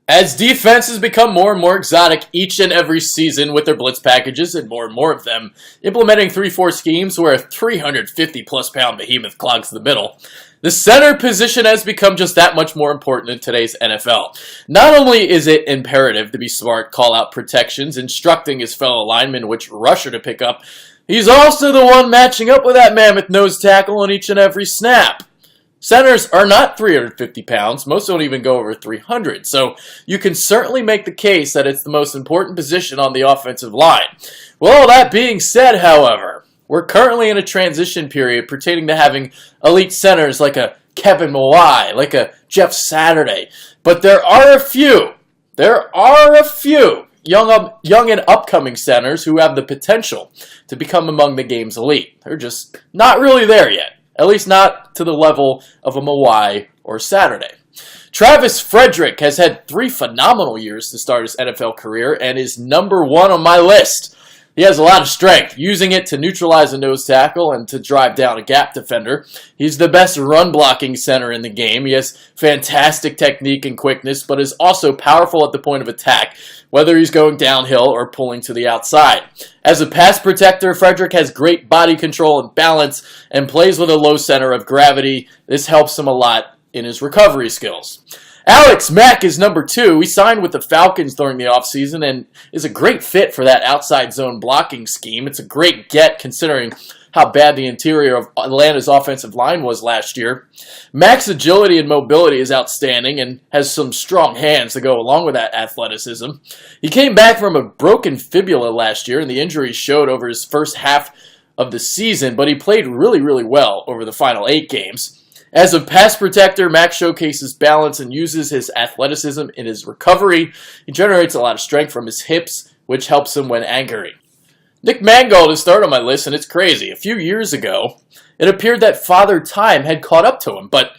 As defenses become more and more exotic each and every season with their blitz packages and more of them, implementing 3-4 schemes where a 350-plus pound behemoth clogs the middle, the center position has become just that much more important in today's NFL. Not only is it imperative to be smart, call out protections, instructing his fellow linemen which rusher to pick up, he's also the one matching up with that mammoth nose tackle on each and every snap. Centers are not 350 pounds. Most don't even go over 300. So you can certainly make the case that it's the most important position on the offensive line. Well, all that being said, however, we're currently in a transition period pertaining to having elite centers like a Kevin Mawai, like a Jeff Saturday. But there are a few young and upcoming centers who have the potential to become among the game's elite. They're just not really there yet. At least not to the level of a Mawai or Saturday. Travis Frederick has had 3 phenomenal years to start his NFL career and is number 1 on my list. He has a lot of strength, using it to neutralize a nose tackle and to drive down a gap defender. He's the best run-blocking center in the game. He has fantastic technique and quickness, but is also powerful at the point of attack, whether he's going downhill or pulling to the outside. As a pass protector, Frederick has great body control and balance and plays with a low center of gravity. This helps him a lot in his recovery skills. Alex Mack is number 2. He signed with the Falcons during the offseason and is a great fit for that outside zone blocking scheme. It's a great get considering how bad the interior of Atlanta's offensive line was last year. Mack's agility and mobility is outstanding and has some strong hands to go along with that athleticism. He came back from a broken fibula last year, and the injury showed over his first half of the season, but he played really well over the final 8 games. As a pass protector, Mack showcases balance and uses his athleticism in his recovery. He generates a lot of strength from his hips, which helps him when anchoring. Nick Mangold is third on my list, and it's crazy. A few years ago, it appeared that Father Time had caught up to him, but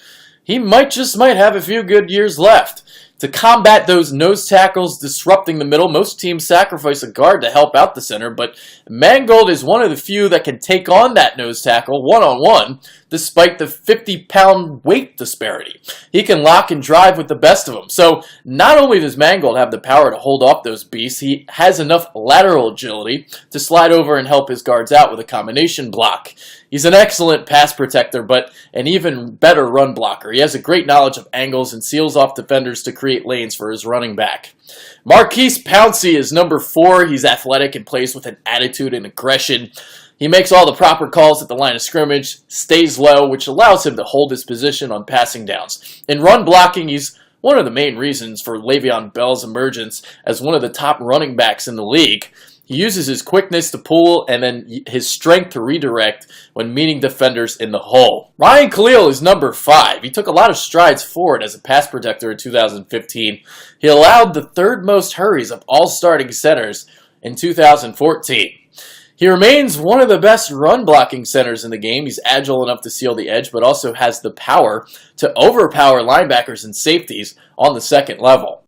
he might have a few good years left. To combat those nose tackles disrupting the middle, most teams sacrifice a guard to help out the center, but Mangold is one of the few that can take on that nose tackle one-on-one, despite the 50-pound weight disparity. He can lock and drive with the best of them. So not only does Mangold have the power to hold off those beasts, he has enough lateral agility to slide over and help his guards out with a combination block. He's an excellent pass protector, but an even better run blocker. He has a great knowledge of angles and seals off defenders to create lanes for his running back. Maurkice Pouncey is number 4. He's athletic and plays with an attitude and aggression. He makes all the proper calls at the line of scrimmage, stays low, which allows him to hold his position on passing downs. In run blocking, he's one of the main reasons for Le'Veon Bell's emergence as one of the top running backs in the league. He uses his quickness to pull and then his strength to redirect when meeting defenders in the hole. Ryan Kalil is number 5. He took a lot of strides forward as a pass protector in 2015. He allowed the 3rd most hurries of all starting centers in 2014. He remains one of the best run-blocking centers in the game. He's agile enough to seal the edge, but also has the power to overpower linebackers and safeties on the second level.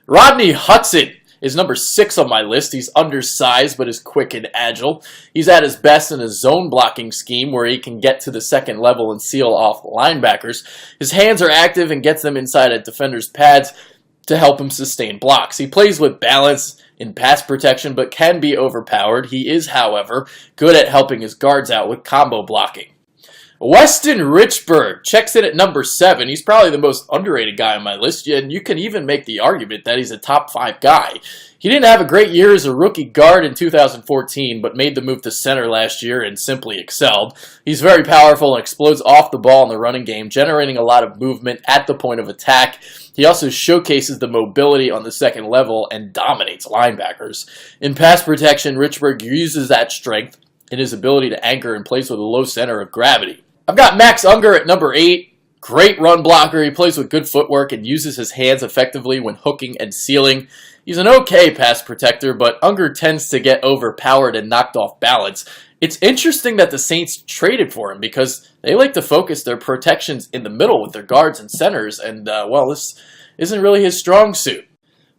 Rodney Hudson is number 6 on my list. He's undersized, but is quick and agile. He's at his best in a zone-blocking scheme where he can get to the second level and seal off linebackers. His hands are active and gets them inside a defender's pads to help him sustain blocks. He plays with balance in pass protection, but can be overpowered. He is, however, good at helping his guards out with combo blocking. Weston Richburg checks in at number 7. He's probably the most underrated guy on my list, and you can even make the argument that he's a top 5 guy. He didn't have a great year as a rookie guard in 2014, but made the move to center last year and simply excelled. He's very powerful and explodes off the ball in the running game, generating a lot of movement at the point of attack. He also showcases the mobility on the second level and dominates linebackers. In pass protection, Richburg uses that strength in his ability to anchor and plays with a low center of gravity. I've got Max Unger at number 8. Great run blocker. He plays with good footwork and uses his hands effectively when hooking and sealing. He's an okay pass protector, but Unger tends to get overpowered and knocked off balance. It's interesting that the Saints traded for him because they like to focus their protections in the middle with their guards and centers, and, well, this isn't really his strong suit.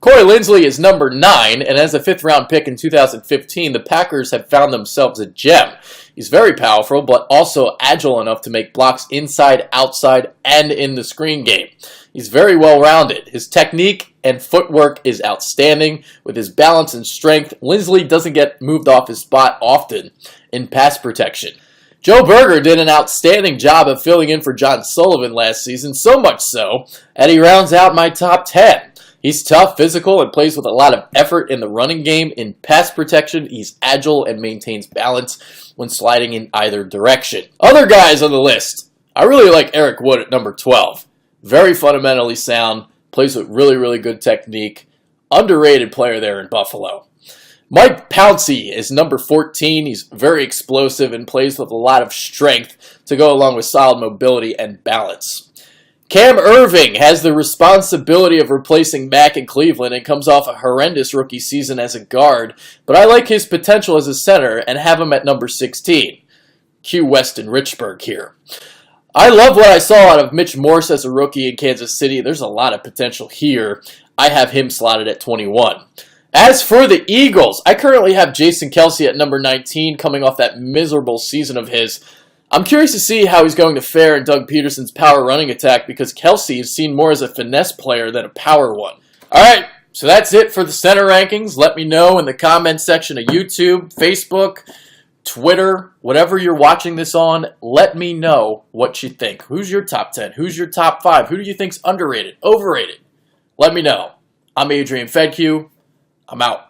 Kory Linsley is number 9, and as a 5th-round pick in 2015, the Packers have found themselves a gem. He's very powerful, but also agile enough to make blocks inside, outside, and in the screen game. He's very well-rounded. His technique and footwork is outstanding. With his balance and strength, Linsley doesn't get moved off his spot often in pass protection. Joe Berger did an outstanding job of filling in for John Sullivan last season, so much so that he rounds out my top 10. He's tough, physical, and plays with a lot of effort in the running game. In pass protection, he's agile and maintains balance when sliding in either direction. Other guys on the list, I really like Eric Wood at number 12. Very fundamentally sound, plays with really good technique. Underrated player there in Buffalo. Maurkice Pouncey is number 14. He's very explosive and plays with a lot of strength to go along with solid mobility and balance. Cam Erving has the responsibility of replacing Mack in Cleveland and comes off a horrendous rookie season as a guard, but I like his potential as a center and have him at number 16. Cue Weston Richburg here. I love what I saw out of Mitch Morse as a rookie in Kansas City. There's a lot of potential here. I have him slotted at 21. As for the Eagles, I currently have Jason Kelce at number 19, coming off that miserable season of his. I'm curious to see how he's going to fare in Doug Peterson's power running attack because Kelce is seen more as a finesse player than a power one. Alright, so that's it for the center rankings. Let me know in the comments section of YouTube, Facebook, Twitter, whatever you're watching this on. Let me know what you think. Who's your top 10? Who's your top 5? Who do you think's underrated, overrated? Let me know. I'm Adrian Fedke. I'm out.